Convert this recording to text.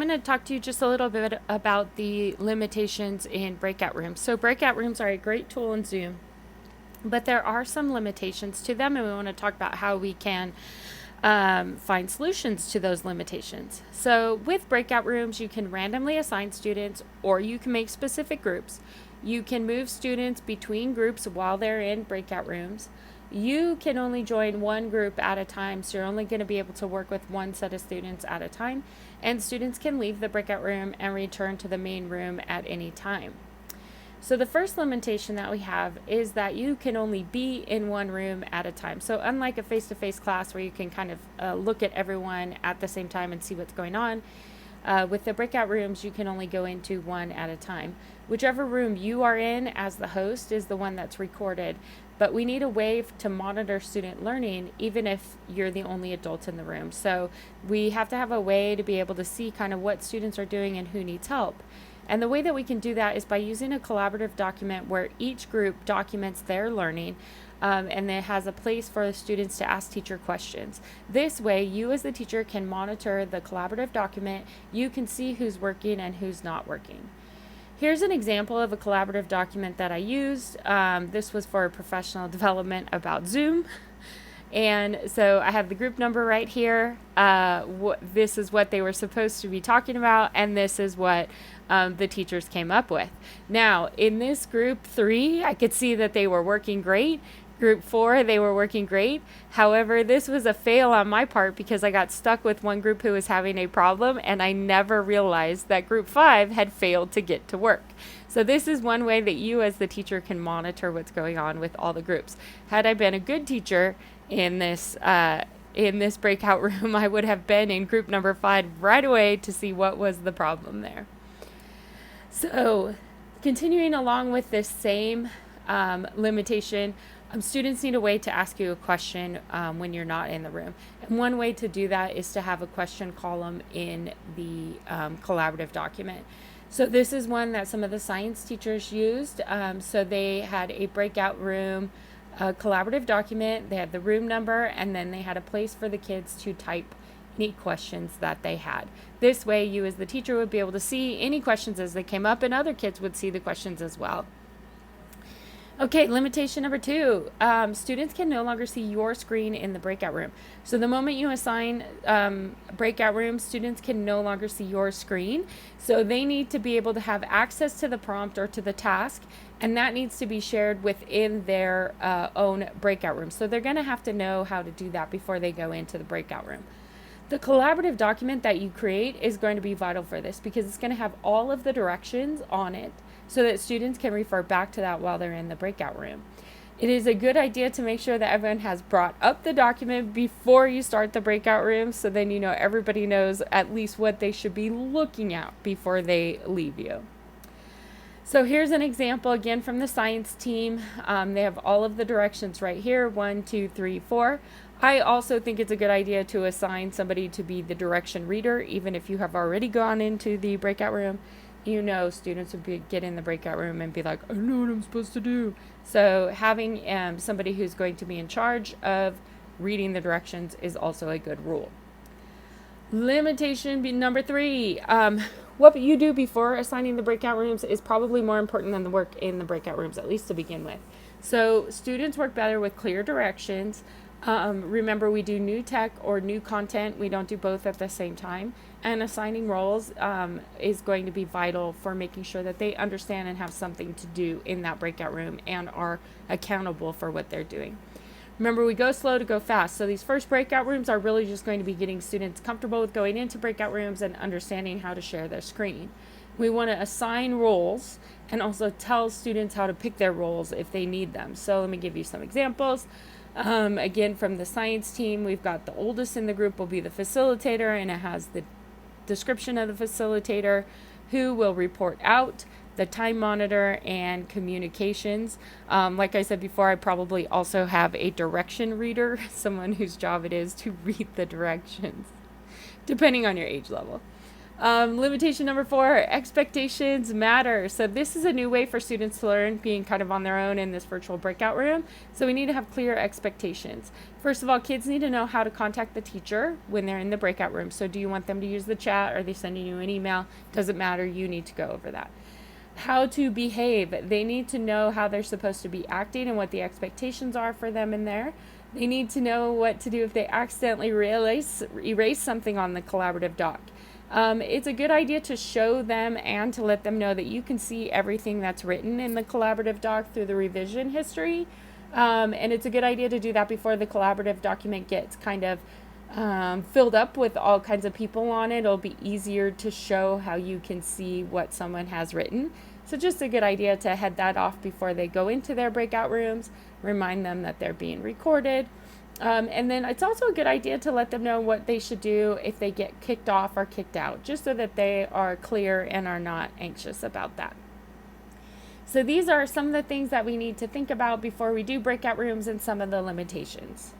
going to talk to you just a little bit about the limitations in breakout rooms. So breakout rooms are a great tool in Zoom, but there are some limitations to them, and we want to talk about how we can find solutions to those limitations. So with breakout rooms, you can randomly assign students, or you can make specific groups. You can move students between groups while they're in breakout rooms. You can only join one group at a time, so you're only going to be able to work with one set of students at a time, and students can leave the breakout room and return to the main room at any time. So the first limitation that we have is that you can only be in one room at a time. So unlike a face-to-face class where you can kind of look at everyone at the same time and see what's going on, with the breakout rooms, you can only go into one at a time. Whichever room you are in as the host is the one that's recorded, but we need a way to monitor student learning even if you're the only adult in the room. So we have to have a way to be able to see kind of what students are doing and who needs help. And the way that we can do that is by using a collaborative document where each group documents their learning, and it has a place for the students to ask teacher questions. This way, you as the teacher can monitor the collaborative document. You can see who's working and who's not working. Here's an example of a collaborative document that I used. This was for professional development about Zoom. And so I have the group number right here. This is what they were supposed to be talking about, and this is what the teachers came up with. Now, in this group 3, I could see that they were working great. Group 4, they were working great. However, this was a fail on my part because I got stuck with one group who was having a problem, and I never realized that group 5 had failed to get to work. So this is one way that you as the teacher can monitor what's going on with all the groups. Had I been a good teacher in this breakout room, I would have been in group number 5 right away to see what was the problem there. So continuing along with this same limitation, students need a way to ask you a question when you're not in the room. And one way to do that is to have a question column in the collaborative document. So this is one that some of the science teachers used. So they had a breakout room collaborative document. They had the room number, and then they had a place for the kids to type any questions that they had. This way, you as the teacher would be able to see any questions as they came up, and other kids would see the questions as well. Okay, limitation number 2, students can no longer see your screen in the breakout room. So the moment you assign breakout rooms, students can no longer see your screen. So they need to be able to have access to the prompt or to the task, and that needs to be shared within their own breakout room. So they're going to have to know how to do that before they go into the breakout room. The collaborative document that you create is going to be vital for this because it's going to have all of the directions on it so that students can refer back to that while they're in the breakout room. It is a good idea to make sure that everyone has brought up the document before you start the breakout room, so then you know everybody knows at least what they should be looking at before they leave you. So here's an example again from the science team. They have all of the directions right here, 1, 2, 3, 4. I also think it's a good idea to assign somebody to be the direction reader, even if you have already gone into the breakout room. You know, students would get in the breakout room and be like, I don't know what I'm supposed to do. So having somebody who's going to be in charge of reading the directions is also a good rule. Limitation number 3, what you do before assigning the breakout rooms is probably more important than the work in the breakout rooms, at least to begin with. So students work better with clear directions. Remember, we do new tech or new content. We don't do both at the same time. And assigning roles is going to be vital for making sure that they understand and have something to do in that breakout room and are accountable for what they're doing. Remember, we go slow to go fast. So these first breakout rooms are really just going to be getting students comfortable with going into breakout rooms and understanding how to share their screen. We want to assign roles and also tell students how to pick their roles if they need them. So let me give you some examples. Again, from the science team, we've got the oldest in the group will be the facilitator, and it has the description of the facilitator, who will report out, the time monitor, and communications. Like I said before, I probably also have a direction reader, someone whose job it is to read the directions, depending on your age level. Limitation number 4, expectations matter. So this is a new way for students to learn, being kind of on their own in this virtual breakout room. So we need to have clear expectations. First of all, kids need to know how to contact the teacher when they're in the breakout room. So do you want them to use the chat? Are they sending you an email? Doesn't matter. You need to go over that. How to behave. They need to know how they're supposed to be acting and what the expectations are for them in there. They need to know what to do if they accidentally erase something on the collaborative doc. It's a good idea to show them and to let them know that you can see everything that's written in the collaborative doc through the revision history. And it's a good idea to do that before the collaborative document gets kind of filled up with all kinds of people on it. It'll be easier to show how you can see what someone has written. So just a good idea to head that off before they go into their breakout rooms. Remind them that they're being recorded. And then it's also a good idea to let them know what they should do if they get kicked off or kicked out, just so that they are clear and are not anxious about that. So these are some of the things that we need to think about before we do breakout rooms and some of the limitations.